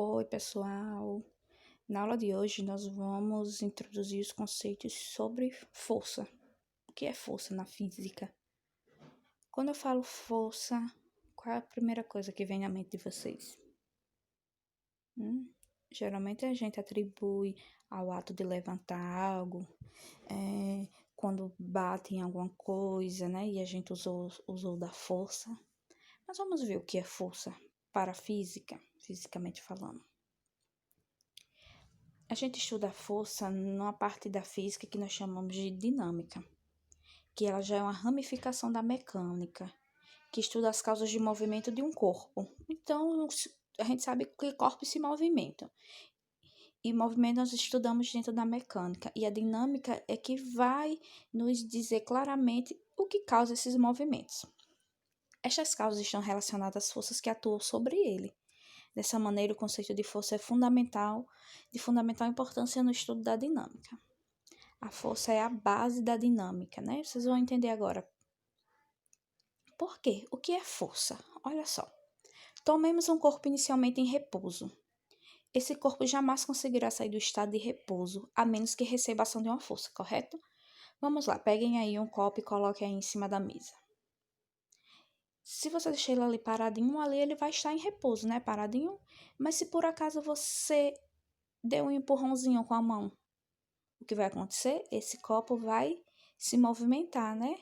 Oi, pessoal! Na aula de hoje, nós vamos introduzir os conceitos sobre força. O que é força na física? Quando eu falo força, qual é a primeira coisa que vem à mente de vocês? Geralmente a gente atribui ao ato de levantar algo, quando bate em alguma coisa, né? E a gente usou da força. Mas vamos ver o que é força para a física, fisicamente falando. A gente estuda a força numa parte da física que nós chamamos de dinâmica, que ela já é uma ramificação da mecânica, que estuda as causas de movimento de um corpo. Então, a gente sabe que corpos se movimentam. E movimento nós estudamos dentro da mecânica. E a dinâmica é que vai nos dizer claramente o que causa esses movimentos. Estas causas estão relacionadas às forças que atuam sobre ele. Dessa maneira, o conceito de força é de fundamental importância no estudo da dinâmica. A força é a base da dinâmica, né? Vocês vão entender agora. Por quê? O que é força? Olha só. Tomemos um corpo inicialmente em repouso. Esse corpo jamais conseguirá sair do estado de repouso, a menos que receba a ação de uma força, correto? Vamos lá, peguem aí um copo e coloquem aí em cima da mesa. Se você deixar ele ali paradinho, ali ele vai estar em repouso, né? Paradinho. Mas se por acaso você der um empurrãozinho com a mão, o que vai acontecer? Esse copo vai se movimentar, né?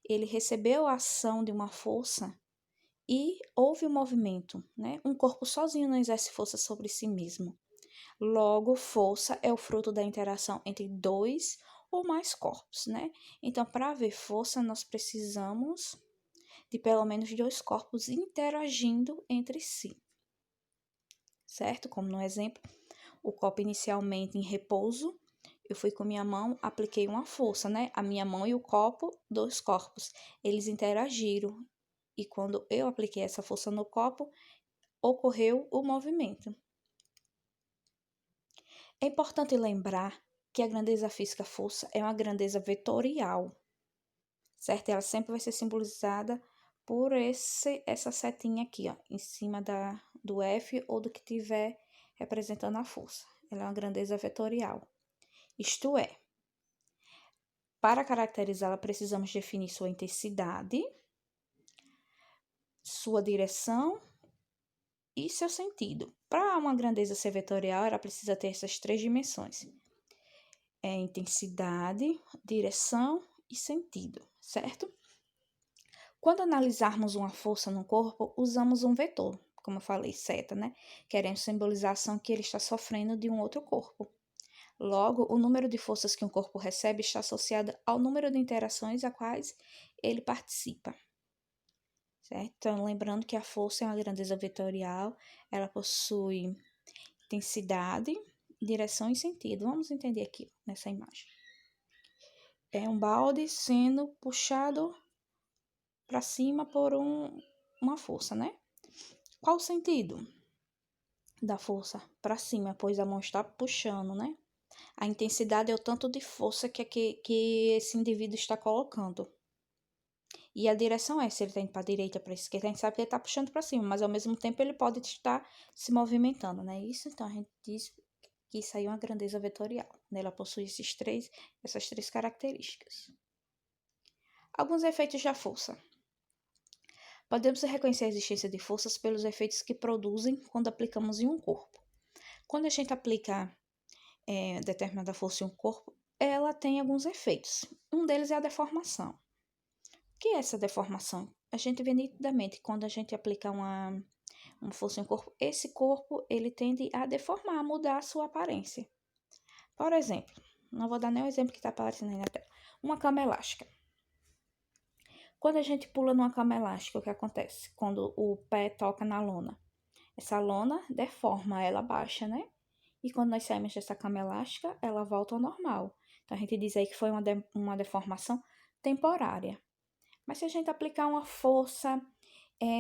Ele recebeu a ação de uma força e houve um movimento, né? Um corpo sozinho não exerce força sobre si mesmo. Logo, força é o fruto da interação entre dois ou mais corpos, né? Então, para haver força, nós precisamos de pelo menos dois corpos interagindo entre si, certo? Como no exemplo, o copo inicialmente em repouso, eu fui com minha mão, apliquei uma força, né? A minha mão e o copo, dois corpos, eles interagiram. E quando eu apliquei essa força no copo, ocorreu o movimento. É importante lembrar que a grandeza física força é uma grandeza vetorial, certo? Ela sempre vai ser simbolizada por essa setinha aqui, ó, em cima do F ou do que tiver representando a força. Ela é uma grandeza vetorial. Isto é, para caracterizá-la, precisamos definir sua intensidade, sua direção e seu sentido. Para uma grandeza ser vetorial, ela precisa ter essas três dimensões: intensidade, direção e sentido, certo? Quando analisarmos uma força no corpo, usamos um vetor, como eu falei, seta, né? Queremos simbolizar a ação que ele está sofrendo de um outro corpo. Logo, o número de forças que um corpo recebe está associado ao número de interações a quais ele participa. Certo? Então, lembrando que a força é uma grandeza vetorial, ela possui intensidade, direção e sentido. Vamos entender aqui nessa imagem. É um balde sendo puxado para cima por uma força, né? Qual o sentido da força para cima, pois a mão está puxando, né? A intensidade é o tanto de força que esse indivíduo está colocando. E a direção é se ele está indo para a direita, para a esquerda, a gente sabe que ele está puxando para cima, mas ao mesmo tempo ele pode estar se movimentando, né? Isso, então a gente diz que isso aí é uma grandeza vetorial, né? Ela possui essas três características. Alguns efeitos da força. Podemos reconhecer a existência de forças pelos efeitos que produzem quando aplicamos em um corpo. Quando a gente aplica determinada força em um corpo, ela tem alguns efeitos. Um deles é a deformação. O que é essa deformação? A gente vê nitidamente quando a gente aplica uma força em um corpo, esse corpo ele tende a deformar, a mudar a sua aparência. Por exemplo, não vou dar nem o exemplo que está aparecendo aí na tela. Uma cama elástica. Quando a gente pula numa cama elástica, o que acontece? Quando o pé toca na lona. Essa lona deforma, ela baixa, né? E quando nós saímos dessa cama elástica, ela volta ao normal. Então, a gente diz aí que foi uma deformação temporária. Mas se a gente aplicar uma força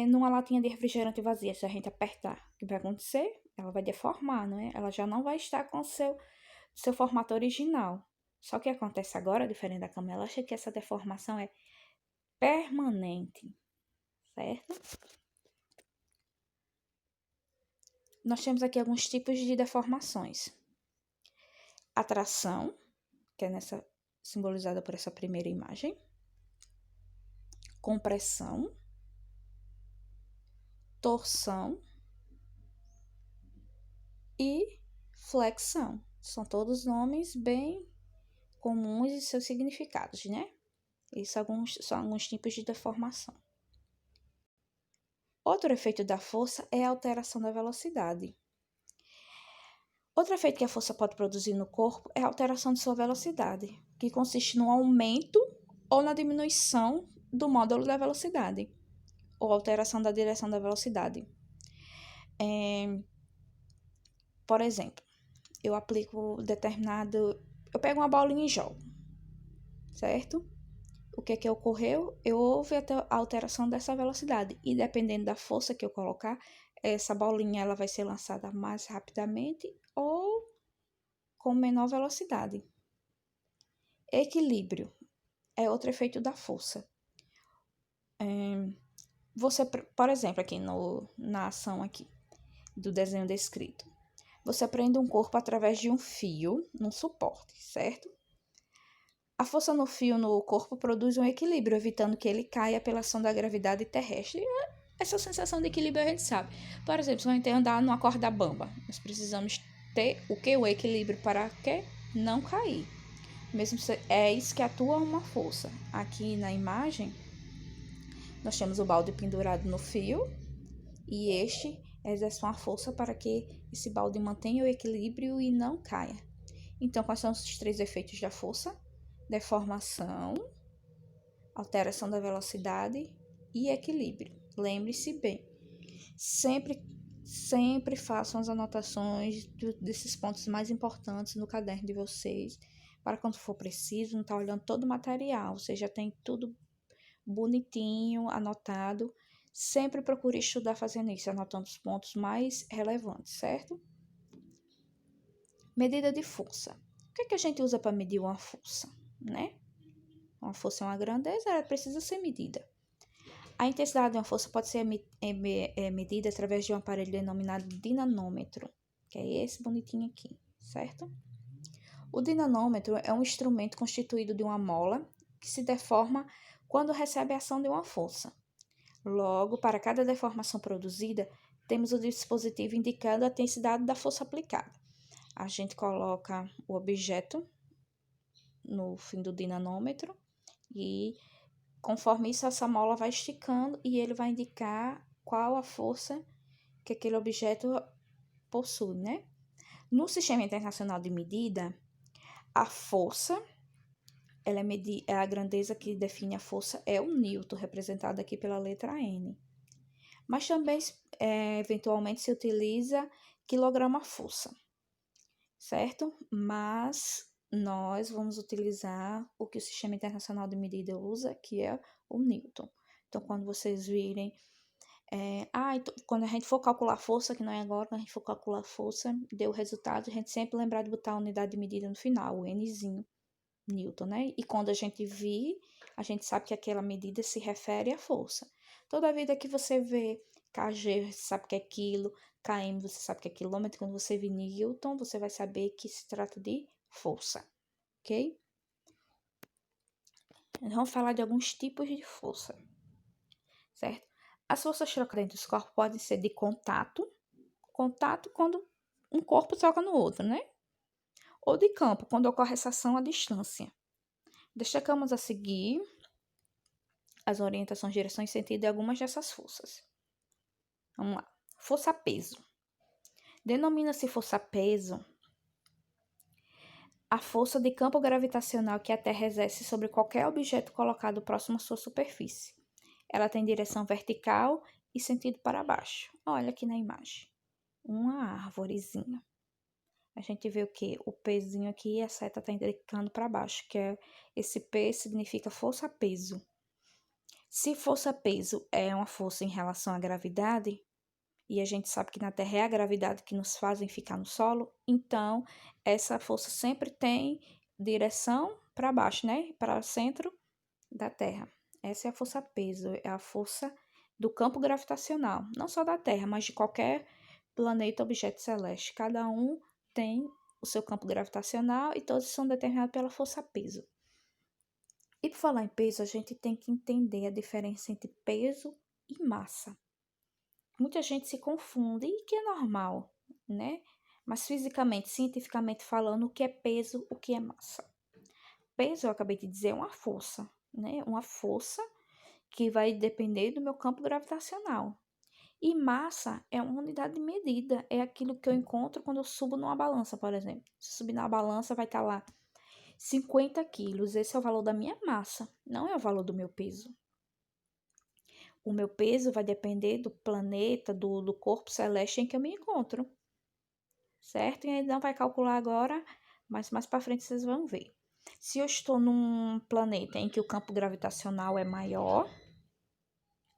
numa latinha de refrigerante vazia, se a gente apertar, o que vai acontecer? Ela vai deformar, não é? Ela já não vai estar com o seu formato original. Só que acontece agora, diferente da cama elástica, que essa deformação é permanente, certo? nós temos aqui alguns tipos de deformações. Atração, que é simbolizada por essa primeira imagem. Compressão. Torção e flexão. São todos nomes bem comuns e seus significados, né? Esses são alguns tipos de deformação. Outro efeito da força é a alteração da velocidade. Outro efeito que a força pode produzir no corpo é a alteração de sua velocidade, que consiste no aumento ou na diminuição do módulo da velocidade, ou alteração da direção da velocidade. Por exemplo, eu pego uma bolinha e jogo, certo? O que ocorreu? Houve a alteração dessa velocidade, e dependendo da força que eu colocar, essa bolinha ela vai ser lançada mais rapidamente ou com menor velocidade. Equilíbrio é outro efeito da força. Você, por exemplo, aqui na ação aqui do desenho descrito, você prende um corpo através de um fio num suporte, certo? A força no fio no corpo produz um equilíbrio, evitando que ele caia pela ação da gravidade terrestre. Essa sensação de equilíbrio a gente sabe. Por exemplo, se a gente andar numa corda bamba, nós precisamos ter o que? O equilíbrio para que não cair. É isso que atua uma força. Aqui na imagem, nós temos o balde pendurado no fio e este exerce uma força para que esse balde mantenha o equilíbrio e não caia. Então, quais são os 3 efeitos da força? Deformação, alteração da velocidade e equilíbrio. Lembre-se bem, sempre façam as anotações desses pontos mais importantes no caderno de vocês, para quando for preciso, não estar olhando todo o material, você já tem tudo bonitinho, anotado. Sempre procure estudar fazendo isso, anotando os pontos mais relevantes, certo? Medida de força. O que a gente usa para medir uma força, né? Uma força é uma grandeza, ela precisa ser medida. A intensidade de uma força pode ser medida através de um aparelho denominado dinanômetro, que é esse bonitinho aqui, certo? O dinanômetro é um instrumento constituído de uma mola que se deforma quando recebe a ação de uma força. Logo, para cada deformação produzida, temos o dispositivo indicando a intensidade da força aplicada. A gente coloca o objeto no fim do dinanômetro e, conforme isso, essa mola vai esticando e ele vai indicar qual a força que aquele objeto possui, né? No Sistema Internacional de Medida, a força, a grandeza que define a força é o Newton, representado aqui pela letra N. Mas também, eventualmente, se utiliza quilograma-força, certo? Mas nós vamos utilizar o que o Sistema Internacional de Medida usa, que é o Newton. Então, quando vocês virem, então, quando a gente for calcular a força, que não é agora, quando a gente for calcular a força, deu o resultado, a gente sempre lembrar de botar a unidade de medida no final, o Nzinho, Newton, né? E quando a gente vir, a gente sabe que aquela medida se refere à força. Toda vida que você vê kg, você sabe que é quilo, km, você sabe que é quilômetro, quando você vir Newton, você vai saber que se trata de força, ok? Vamos falar de alguns tipos de força, certo? As forças trocadas entre os corpos podem ser de contato quando um corpo toca no outro, né? Ou de campo, quando ocorre essa ação à distância. Destacamos a seguir as orientações, direções e sentido de algumas dessas forças. Vamos lá. Força-peso. Denomina-se força-peso a força de campo gravitacional que a Terra exerce sobre qualquer objeto colocado próximo à sua superfície. Ela tem direção vertical e sentido para baixo. Olha aqui na imagem. Uma árvorezinha. A gente vê o que? O pezinho aqui e a seta está indicando para baixo, que esse P significa força-peso. Se força-peso é uma força em relação à gravidade, e a gente sabe que na Terra é a gravidade que nos faz ficar no solo, então essa força sempre tem direção para baixo, né? Para o centro da Terra. Essa é a força-peso, é a força do campo gravitacional, não só da Terra, mas de qualquer planeta, objeto celeste. Cada um tem o seu campo gravitacional e todos são determinados pela força-peso. E por falar em peso, a gente tem que entender a diferença entre peso e massa. Muita gente se confunde, e que é normal, né? Mas fisicamente, cientificamente falando, o que é peso, o que é massa? Peso, eu acabei de dizer, é uma força, né? Uma força que vai depender do meu campo gravitacional. E massa é uma unidade de medida, é aquilo que eu encontro quando eu subo numa balança, por exemplo. Se eu subir na balança, vai estar lá 50 quilos, esse é o valor da minha massa, não é o valor do meu peso. O meu peso vai depender do planeta, do corpo celeste em que eu me encontro, certo? E aí não vai calcular agora, mas mais para frente vocês vão ver. Se eu estou num planeta em que o campo gravitacional é maior,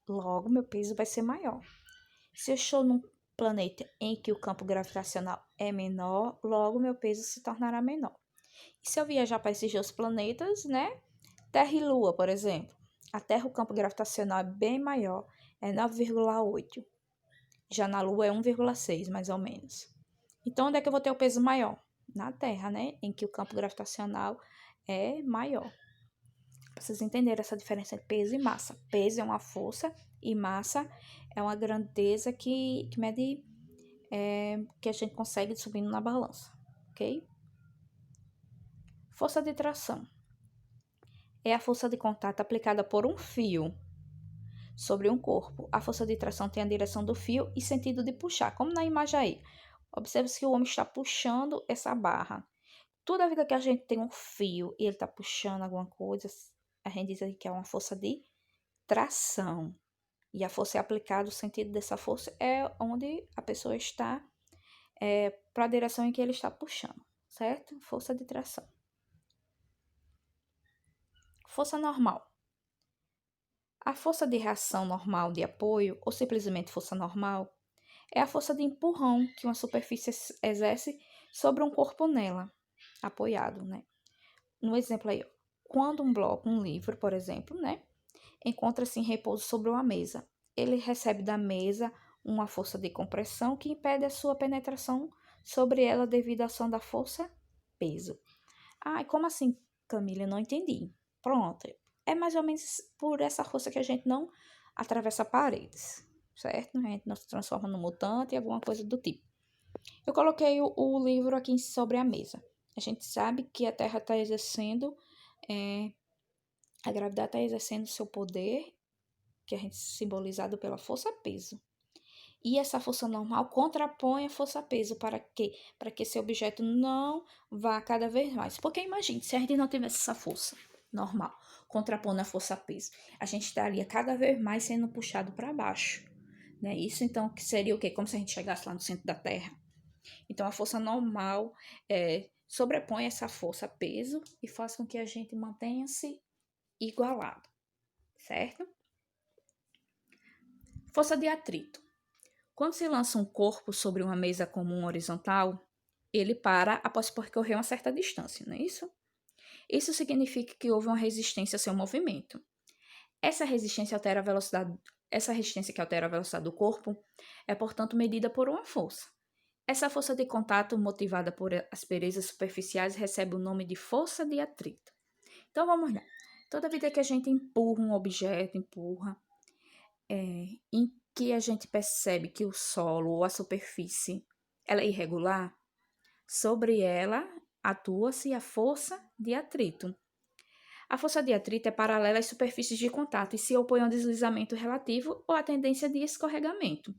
logo meu peso vai ser maior. Se eu estou num planeta em que o campo gravitacional é menor, logo meu peso se tornará menor. E se eu viajar para esses dois planetas, né? Terra e Lua, por exemplo. A Terra, o campo gravitacional é bem maior, é 9,8. Já na Lua é 1,6, mais ou menos. Então, onde é que eu vou ter o peso maior? Na Terra, né? Em que o campo gravitacional é maior. Pra vocês entenderem essa diferença entre peso e massa. Peso é uma força e massa é uma grandeza que mede, que a gente consegue subindo na balança, ok? Força de tração é a força de contato aplicada por um fio sobre um corpo. A força de tração tem a direção do fio e sentido de puxar, como na imagem aí. Observe que o homem está puxando essa barra. Toda vida que a gente tem um fio e ele está puxando alguma coisa, a gente diz aí que é uma força de tração. E a força é aplicada, o sentido dessa força é onde a pessoa está, para a direção em que ele está puxando, certo? Força de tração. Força normal. A força de reação normal de apoio, ou simplesmente força normal, é a força de empurrão que uma superfície exerce sobre um corpo nela, apoiado, né? No exemplo aí, quando um bloco, um livro, por exemplo, né, encontra-se em repouso sobre uma mesa, ele recebe da mesa uma força de compressão que impede a sua penetração sobre ela devido à ação da força peso. Ah, como assim, Camila? Eu não entendi. Pronto. É mais ou menos por essa força que a gente não atravessa paredes, certo? A gente não se transforma num mutante e alguma coisa do tipo. Eu coloquei o livro aqui sobre a mesa. A gente sabe que a Terra está exercendo, a gravidade está exercendo seu poder, que a gente simbolizado pela força-peso. E essa força normal contrapõe a força-peso para quê? Para que esse objeto não vá cada vez mais. Porque imagine, se a gente não tivesse essa força normal contrapondo a força-peso, a gente estaria cada vez mais sendo puxado para baixo. Né? Isso então que seria o quê? Como se a gente chegasse lá no centro da Terra. Então a força normal sobrepõe essa força-peso e faz com que a gente mantenha-se igualado, certo? Força de atrito. Quando se lança um corpo sobre uma mesa comum horizontal, ele para após percorrer uma certa distância, não é isso? Isso significa que houve uma resistência ao seu movimento. Essa resistência que altera a velocidade do corpo é, portanto, medida por uma força. Essa força de contato, motivada por asperezas superficiais, recebe o nome de força de atrito. Então, vamos lá. Toda vida que a gente empurra um objeto, em que a gente percebe que o solo ou a superfície ela é irregular, sobre ela atua-se a força de atrito. A força de atrito é paralela às superfícies de contato e se opõe ao deslizamento relativo ou à tendência de escorregamento.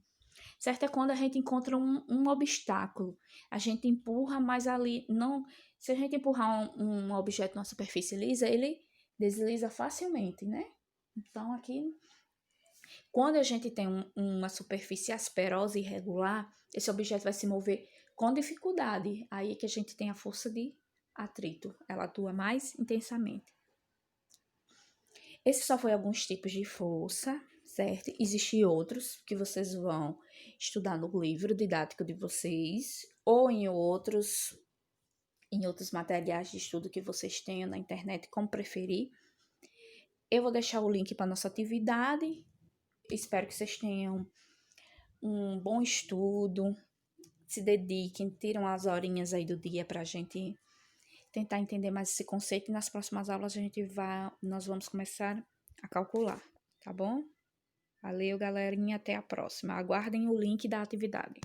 Certo? É quando a gente encontra um obstáculo. A gente empurra, mas ali não. Se a gente empurrar um objeto numa superfície lisa, ele desliza facilmente, né? Então, aqui, quando a gente tem uma superfície asperosa e irregular, esse objeto vai se mover com dificuldade. Aí é que a gente tem a força de atrito. Ela atua mais intensamente. Esse só foi alguns tipos de força, certo? Existem outros que vocês vão estudar no livro didático de vocês ou em outros materiais de estudo que vocês tenham na internet, como preferir. Eu vou deixar o link para nossa atividade. Espero que vocês tenham um bom estudo, se dediquem, tiram as horinhas aí do dia pra gente tentar entender mais esse conceito e nas próximas aulas nós vamos começar a calcular, tá bom? Valeu, galerinha, até a próxima. Aguardem o link da atividade.